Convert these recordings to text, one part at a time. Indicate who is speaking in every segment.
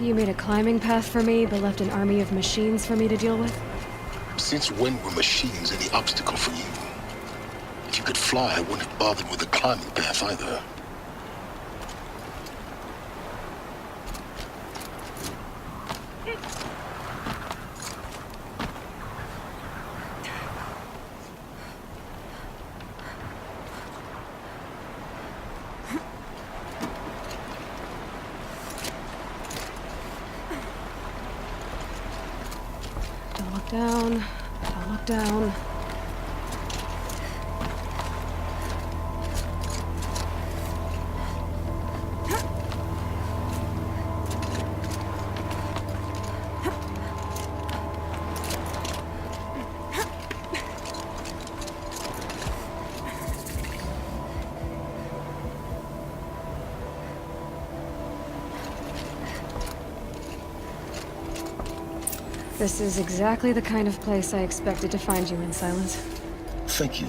Speaker 1: You made a climbing path for me, but left an army of machines for me to deal with?
Speaker 2: Since when were machines any obstacle for you? If you could fly, I wouldn't have bothered with a climbing path either.
Speaker 1: Don't look down. Don't look down. This is exactly the kind of place I expected to find you in, Silence.
Speaker 2: Thank you.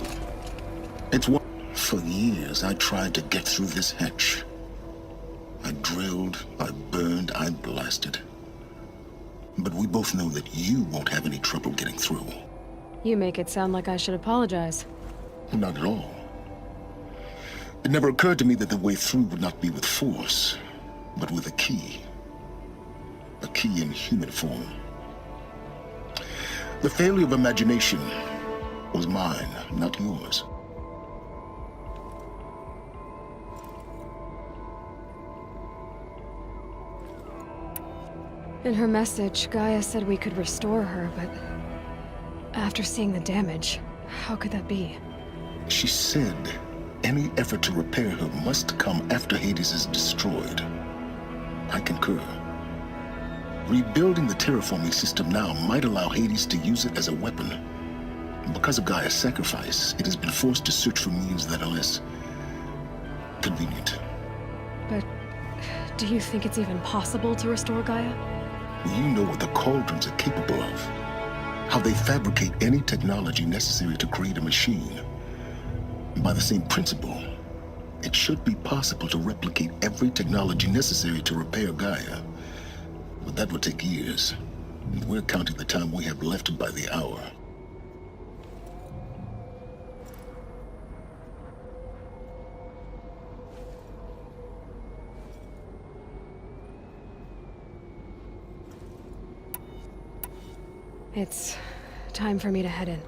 Speaker 2: It's what... For years, I tried to get through this hatch. I drilled, I burned, I blasted. But we both know that you won't have any trouble getting through.
Speaker 1: You make it sound like I should apologize.
Speaker 2: Not at all. It never occurred to me that the way through would not be with force, but with a key. A key in human form. The failure of imagination was mine, not yours.
Speaker 1: In her message, Gaia said we could restore her, but... after seeing the damage, how could that be?
Speaker 2: She said any effort to repair her must come after Hades is destroyed. I concur. Rebuilding the terraforming system now might allow Hades to use it as a weapon. Because of Gaia's sacrifice, it has been forced to search for means that are less convenient.
Speaker 1: But do you think it's even possible to restore Gaia?
Speaker 2: You know what the cauldrons are capable of. How they fabricate any technology necessary to create a machine. By the same principle, it should be possible to replicate every technology necessary to repair Gaia. But that would take years. And we're counting the time we have left by the hour.
Speaker 1: It's time for me to head in.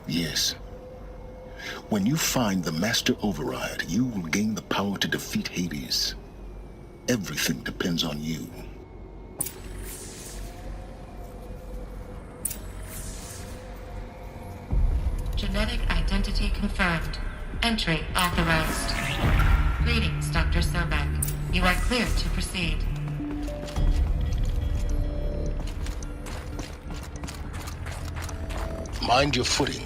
Speaker 2: Yes. When you find the Master Override, you will gain the power to defeat Hades. Everything depends on you.
Speaker 3: Genetic identity confirmed. Entry authorized. Greetings, Dr. Sobek. You are clear to proceed.
Speaker 2: Mind your footing.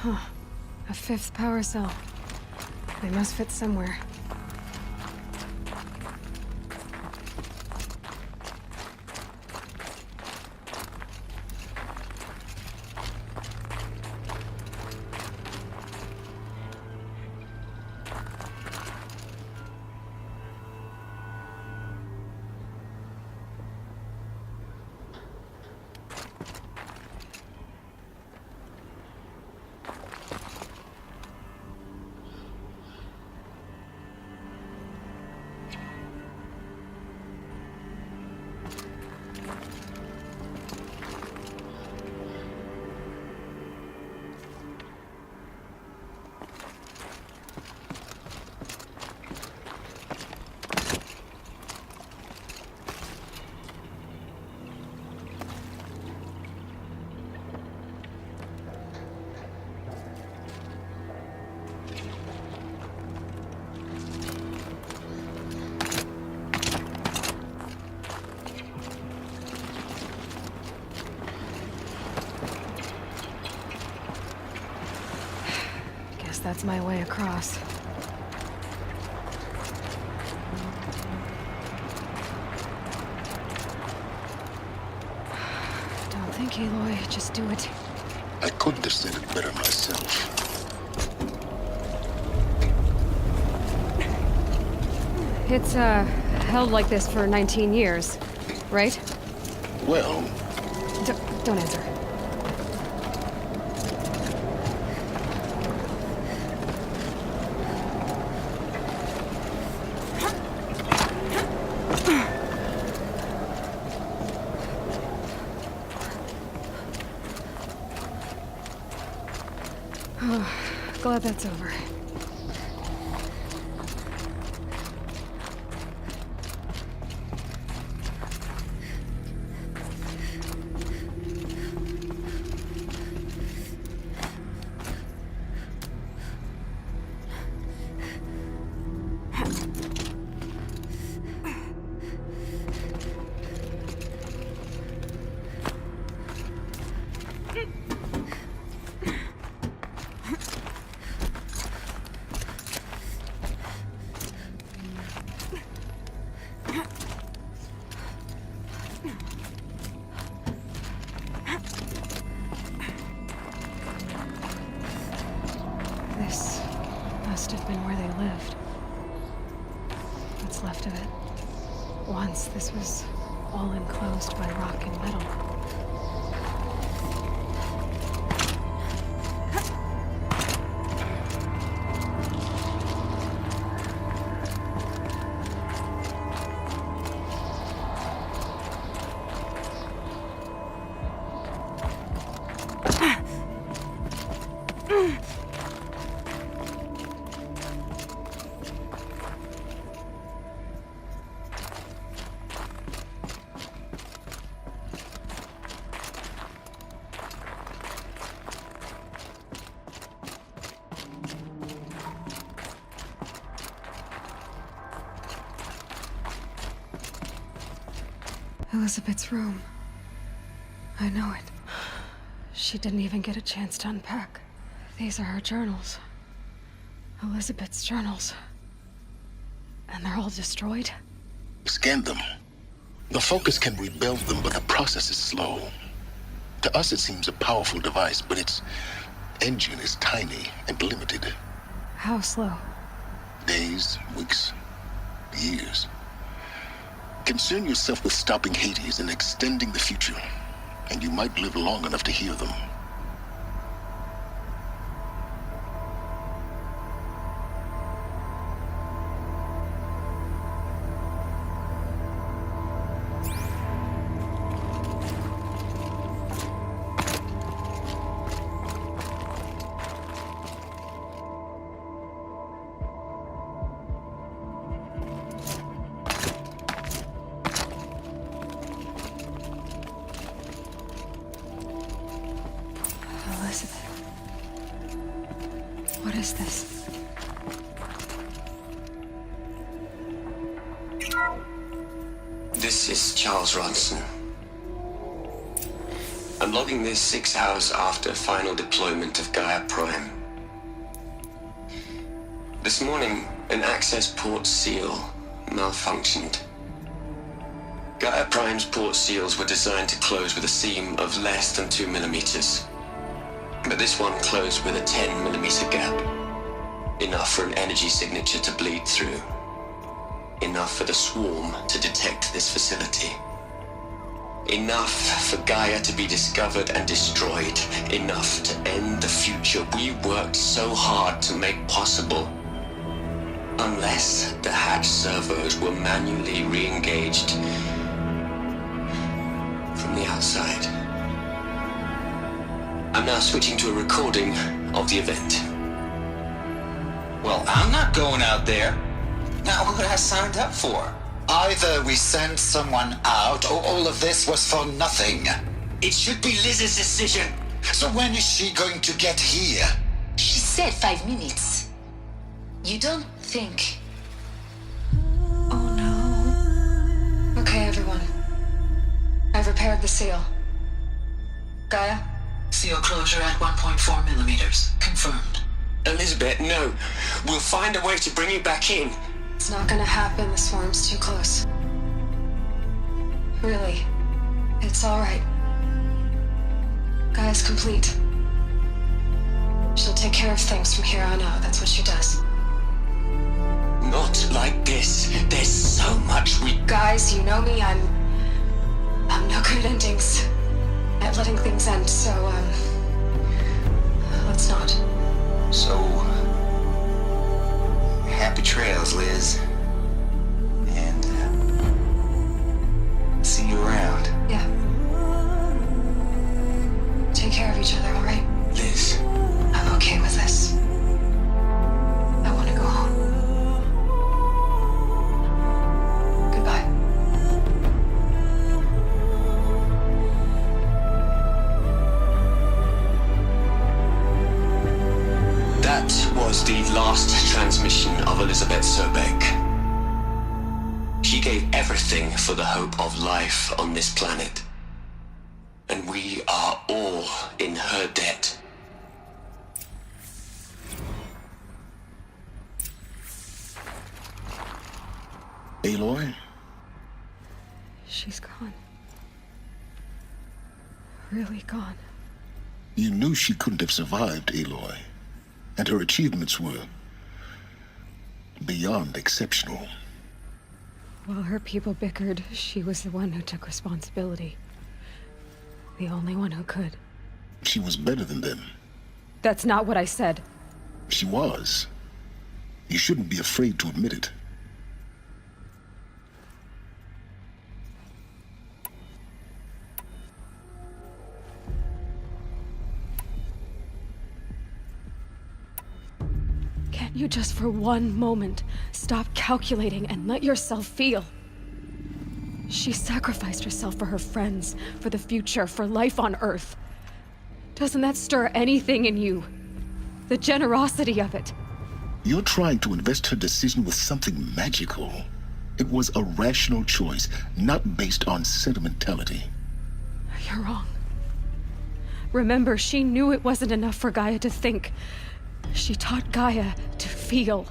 Speaker 1: Huh. A fifth power cell. They must fit somewhere. that's my way across. Don't think, Aloy. Just do it.
Speaker 2: I couldn't have said it better myself.
Speaker 1: It's, held like this for 19 years, right?
Speaker 2: Well,
Speaker 1: Don't answer. Oh, glad that's over. This must have been where they lived. What's left of it. Once this was all enclosed by rock and metal. Elizabeth's room. I know it. She didn't even get a chance to unpack. These are her journals. Elizabeth's journals. And they're all destroyed?
Speaker 2: scan them. The Focus can rebuild them, but the process is slow. To us, it seems a powerful device, but its engine is tiny and limited.
Speaker 1: How slow?
Speaker 2: Days, weeks, years. Concern yourself with stopping Hades and extending the future, and you might live long enough to hear them.
Speaker 1: What is this?
Speaker 4: This is Charles Ronson. I'm logging this 6 hours after final deployment of Gaia Prime. This morning, an access port seal malfunctioned. Gaia Prime's port seals were designed to close with a seam of less than 2 millimeters. But this one closed with a 10 millimeter gap. Enough for an energy signature to bleed through. Enough for the swarm to detect this facility. Enough for Gaia to be discovered and destroyed. Enough to end the future we worked so hard to make possible. Unless the hatch servos were manually re-engaged from the outside. I'm now switching to a recording of the event.
Speaker 5: Well, I'm not going out there. Now, what I signed up for? Either we send someone out, or all of this was for nothing.
Speaker 4: It should be Liz's decision.
Speaker 5: So when is she going to get here?
Speaker 6: She said 5 minutes. You don't think...
Speaker 1: Oh no. Okay, everyone. I've repaired the seal. Gaia?
Speaker 6: Seal closure at 1.4 millimeters. Confirmed.
Speaker 4: Elizabeth, no. We'll find a way to bring you back in.
Speaker 1: It's not gonna happen. The swarm's too close. Really. It's all right. Gaia's complete. She'll take care of things from here on out. That's what she does.
Speaker 4: Not like this. There's so much we...
Speaker 1: Guys, you know me. I'm no good at endings. At letting things end, so, let's not.
Speaker 5: So, happy trails, Liz. And, see you around.
Speaker 1: Yeah. Take care of each other, all right?
Speaker 4: Liz.
Speaker 1: I'm okay with this. I want to go home. Goodbye.
Speaker 4: That was the last transmission of Elizabeth Sobek. She gave everything for the hope of life on this planet. And we are all in her debt.
Speaker 2: Aloy?
Speaker 1: She's gone. Really gone.
Speaker 2: You knew she couldn't have survived, Aloy. And her achievements were beyond exceptional.
Speaker 1: While her people bickered, she was the one who took responsibility. The only one who could.
Speaker 2: She was better than them.
Speaker 1: That's not what I said.
Speaker 2: She was. You shouldn't be afraid to admit it.
Speaker 1: Can't you just for one moment stop calculating and let yourself feel? She sacrificed herself for her friends, for the future, for life on Earth. Doesn't that stir anything in you? The generosity of it.
Speaker 2: You're trying to invest her decision with something magical. It was a rational choice, not based on sentimentality.
Speaker 1: You're wrong. Remember, she knew it wasn't enough for Gaia to think. She taught Gaia to feel.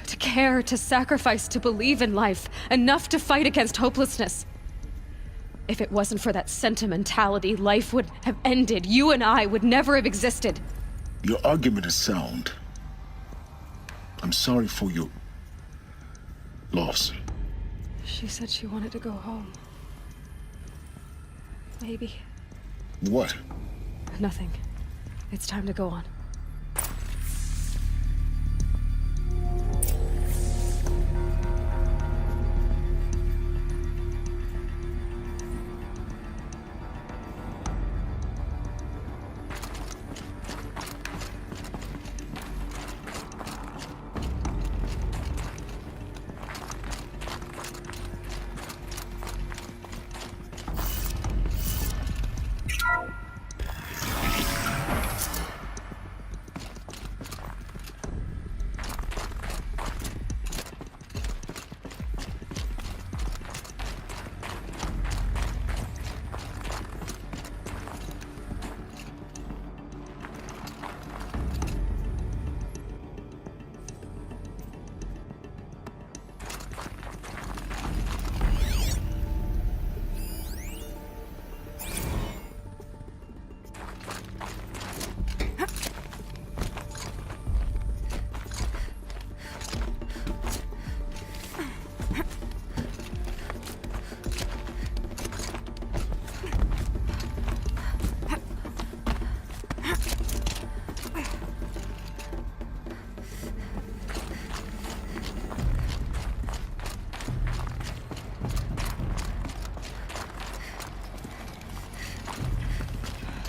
Speaker 1: To care, to sacrifice, to believe in life. Enough to fight against hopelessness. If it wasn't for that sentimentality, life would have ended. You and I would never have existed.
Speaker 2: Your argument is sound. I'm sorry for your loss.
Speaker 1: She said she wanted to go home. Maybe.
Speaker 2: What?
Speaker 1: Nothing. It's time to go on.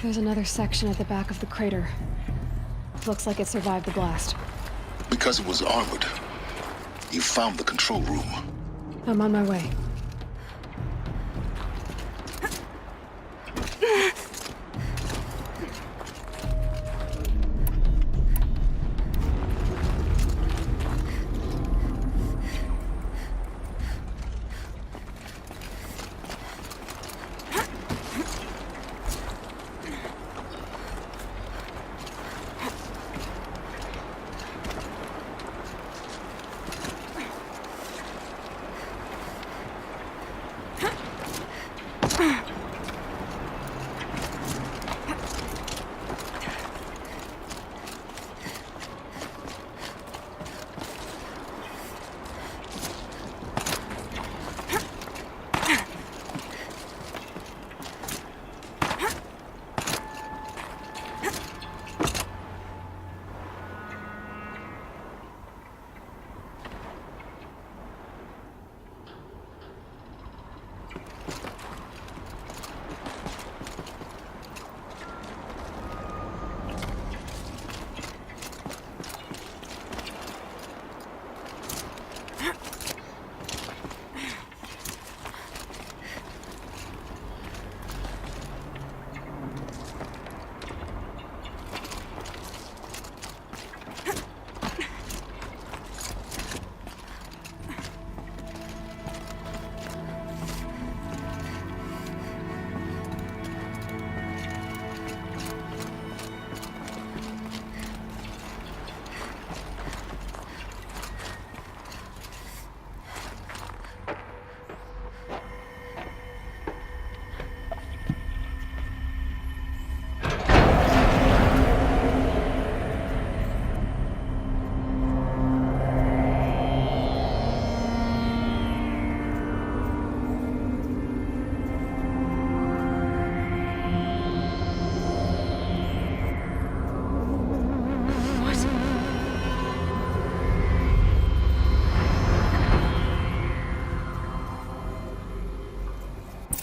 Speaker 1: There's another section at the back of the crater. Looks like it survived the blast.
Speaker 2: Because it was armored. You found the control room.
Speaker 1: I'm on my way.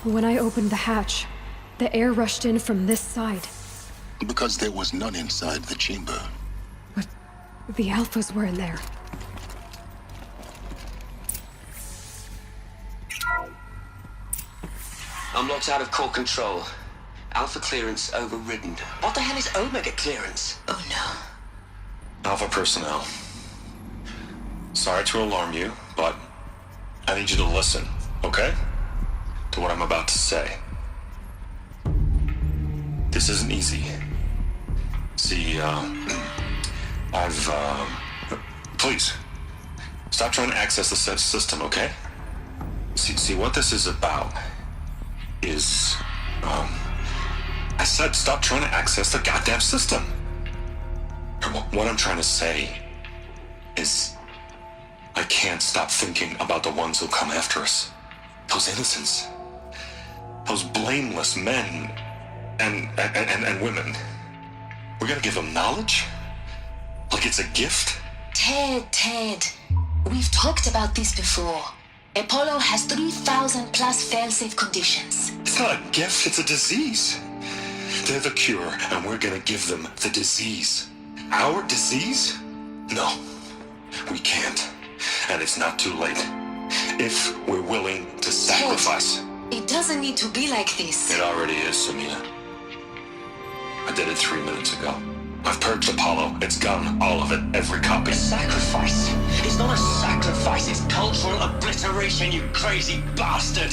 Speaker 1: When I opened the hatch, the air rushed in from this side.
Speaker 2: Because there was none inside the chamber.
Speaker 1: But the Alphas were in there.
Speaker 4: I'm locked out of core control. Alpha clearance overridden. What the hell is Omega clearance?
Speaker 6: Oh no.
Speaker 7: Alpha personnel. Sorry to alarm you, but I need you to listen, okay? To what I'm about to say. This isn't easy. See, please, stop trying to access the said system, okay? See, what this is about is, I said stop trying to access the goddamn system. What I'm trying to say is, I can't stop thinking about the ones who come after us. Those innocents. Those blameless men and women. We're gonna give them knowledge? Like it's a gift?
Speaker 6: Ted. We've talked about this before. Apollo has 3,000 plus fail-safe conditions.
Speaker 7: It's not a gift, it's a disease. They're the cure, and we're gonna give them the disease. Our disease? No, we can't. And it's not too late. If we're willing to sacrifice.
Speaker 6: It doesn't need to be like this.
Speaker 7: It already is, Samina. I did it 3 minutes ago. I've purged Apollo. It's gone. All of it. Every copy.
Speaker 4: A sacrifice? It's not a sacrifice, it's cultural obliteration, you crazy bastard!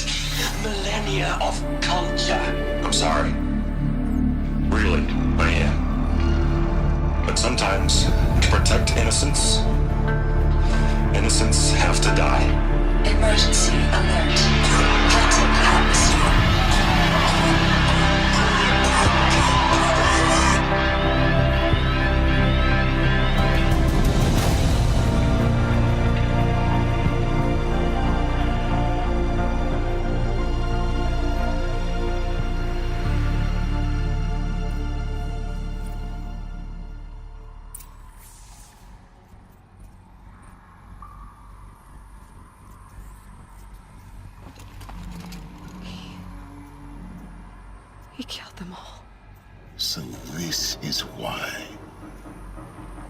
Speaker 4: Millennia of culture!
Speaker 7: I'm sorry. Really, I am. But sometimes, to protect innocence, innocents have to die.
Speaker 6: Emergency alert. Threatened atmosphere.
Speaker 1: He killed them all.
Speaker 2: So this is why.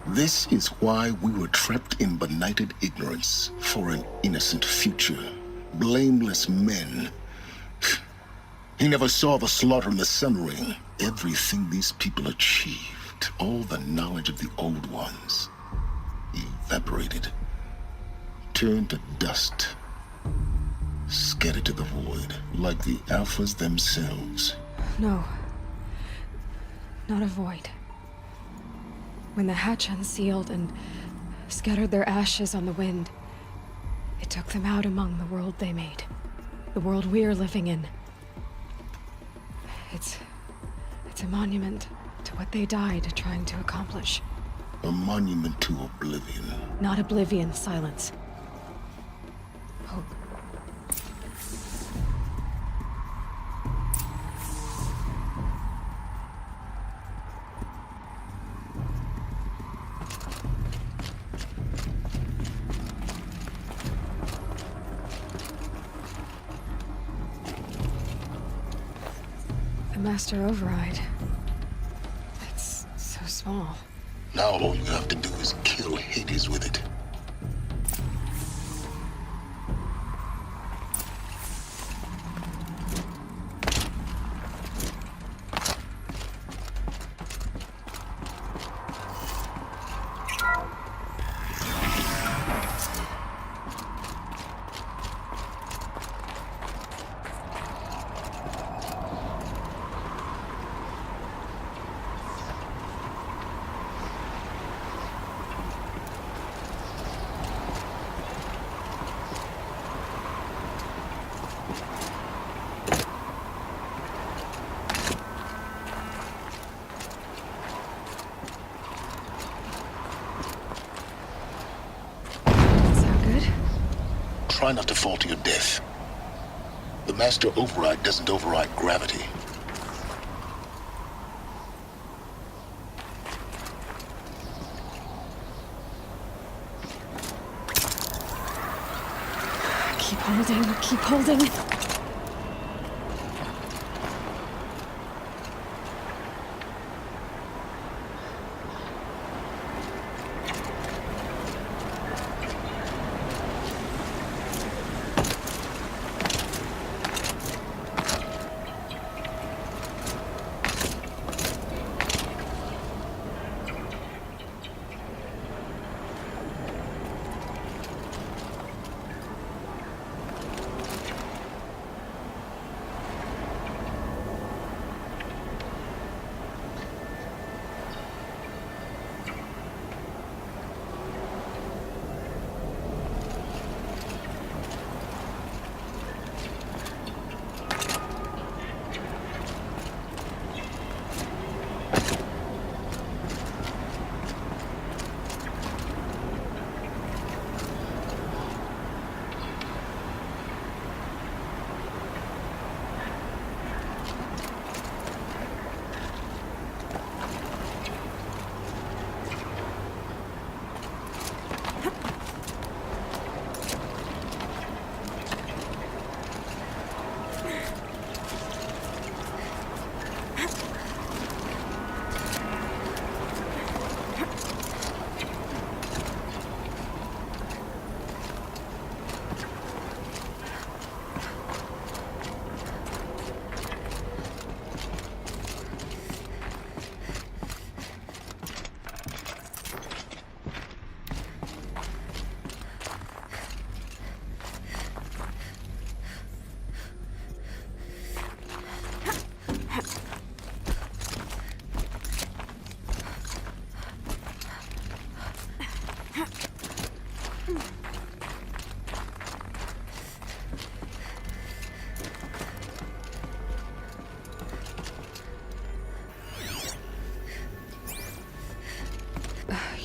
Speaker 2: This is why we were trapped in benighted ignorance for an innocent future. Blameless men. He never saw the slaughter in the Sun Ring. Everything these people achieved, all the knowledge of the old ones, evaporated, turned to dust, scattered to the void, like the Alphas themselves.
Speaker 1: No. Not a void. When the hatch unsealed and scattered their ashes on the wind, it took them out among the world they made. The world we're living in. It's a monument to what they died trying to accomplish.
Speaker 2: A monument to oblivion.
Speaker 1: Not oblivion, silence. Hope. Master override. It's so small.
Speaker 2: Now all you have to do is kill Hades with it. Try not to fall to your death. The Master Override doesn't override gravity.
Speaker 1: Keep holding, keep holding.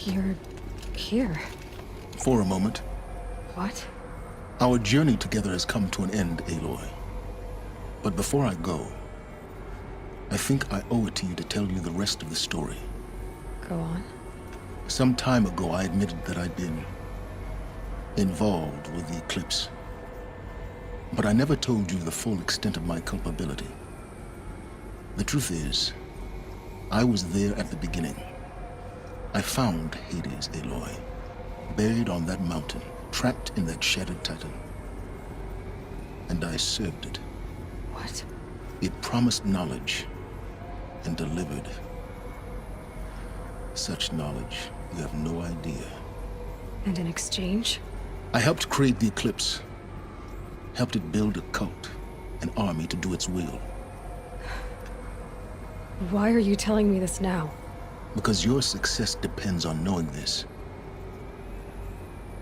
Speaker 1: You're here.
Speaker 2: For a moment.
Speaker 1: What?
Speaker 2: Our journey together has come to an end, Aloy. But before I go, I think I owe it to you to tell you the rest of the story.
Speaker 1: Go on.
Speaker 2: Some time ago, I admitted that I'd been involved with the eclipse. But I never told you the full extent of my culpability. The truth is, I was there at the beginning. I found Hades, Aloy, buried on that mountain, trapped in that shattered titan. And I served it.
Speaker 1: What?
Speaker 2: It promised knowledge and delivered. Such knowledge, you have no idea.
Speaker 1: And in exchange?
Speaker 2: I helped create the eclipse. Helped it build a cult, an army to do its will.
Speaker 1: Why are you telling me this now?
Speaker 2: Because your success depends on knowing this.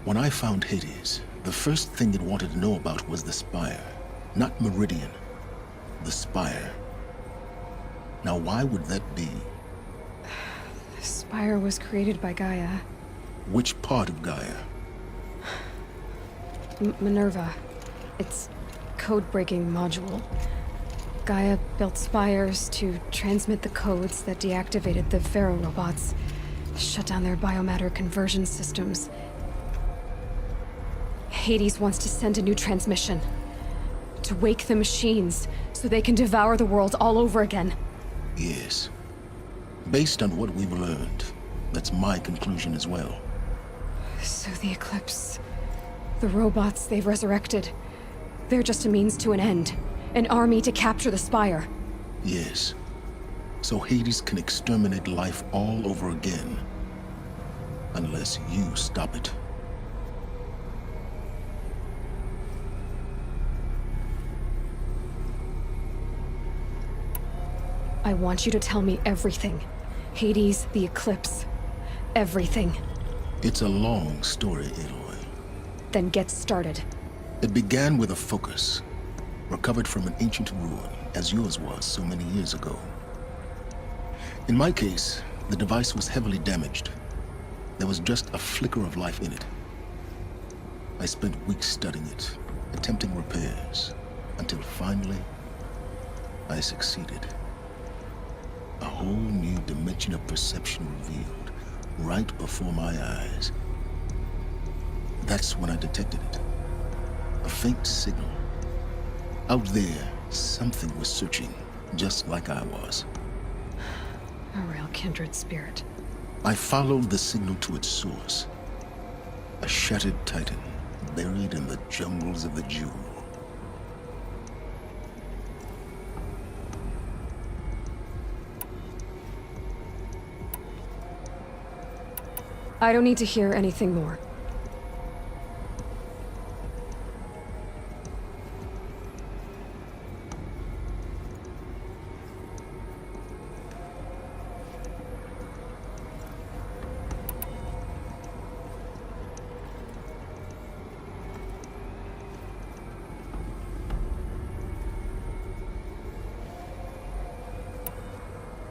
Speaker 2: When I found Hades, the first thing it wanted to know about was the Spire. Not Meridian. The Spire. Now, why would that be?
Speaker 1: The Spire was created by Gaia.
Speaker 2: Which part of Gaia?
Speaker 1: Minerva. Its code-breaking module. Gaia built spires to transmit the codes that deactivated the Pharaoh robots, shut down their biomatter conversion systems. Hades wants to send a new transmission. To wake the machines, so they can devour the world all over again.
Speaker 2: Yes. Based on what we've learned, that's my conclusion as well.
Speaker 1: So the Eclipse... the robots they've resurrected... they're just a means to an end. An army to capture the Spire.
Speaker 2: Yes. So Hades can exterminate life all over again. Unless you stop it.
Speaker 1: I want you to tell me everything. Hades, the Eclipse. Everything.
Speaker 2: It's a long story, Aloy.
Speaker 1: Then get started.
Speaker 2: It began with a focus. Recovered from an ancient ruin, as yours was so many years ago. In my case, the device was heavily damaged. There was just a flicker of life in it. I spent weeks studying it, attempting repairs, until finally, I succeeded. A whole new dimension of perception revealed, right before my eyes. That's when I detected it. A faint signal. Out there, something was searching, just like I was.
Speaker 1: A real kindred spirit.
Speaker 2: I followed the signal to its source. A shattered titan, buried in the jungles of the Jewel.
Speaker 1: I don't need to hear anything more.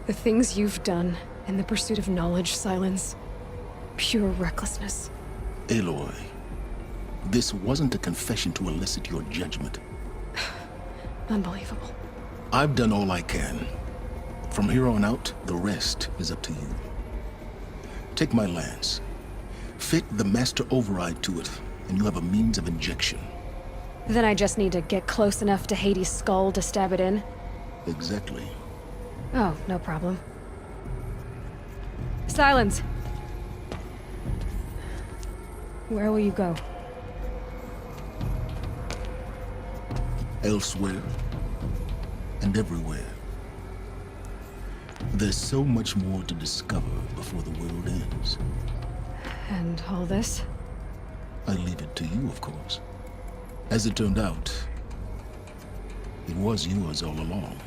Speaker 1: The things you've done in the pursuit of knowledge, Silence. Pure recklessness.
Speaker 2: Aloy, this wasn't a confession to elicit your judgment.
Speaker 1: Unbelievable.
Speaker 2: I've done all I can. From here on out, the rest is up to you. Take my lance. Fit the master override to it, and you have a means of injection.
Speaker 1: Then I just need to get close enough to Hades' skull to stab it in?
Speaker 2: Exactly.
Speaker 1: Oh, no problem. Silence! Where will you go?
Speaker 2: Elsewhere. And everywhere. There's so much more to discover before the world ends.
Speaker 1: And all this?
Speaker 2: I leave it to you, of course. As it turned out, it was yours all along.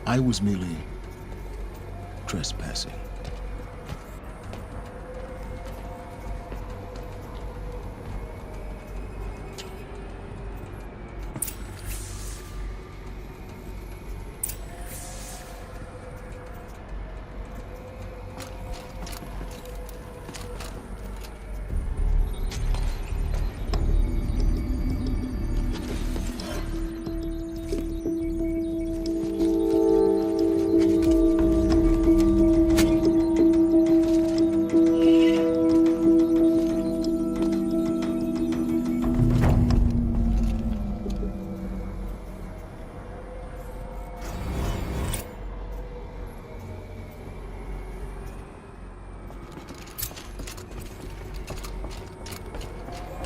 Speaker 2: I was merely trespassing.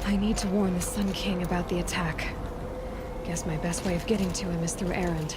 Speaker 1: I need to warn the Sun King about the attack. Guess my best way of getting to him is through Erend.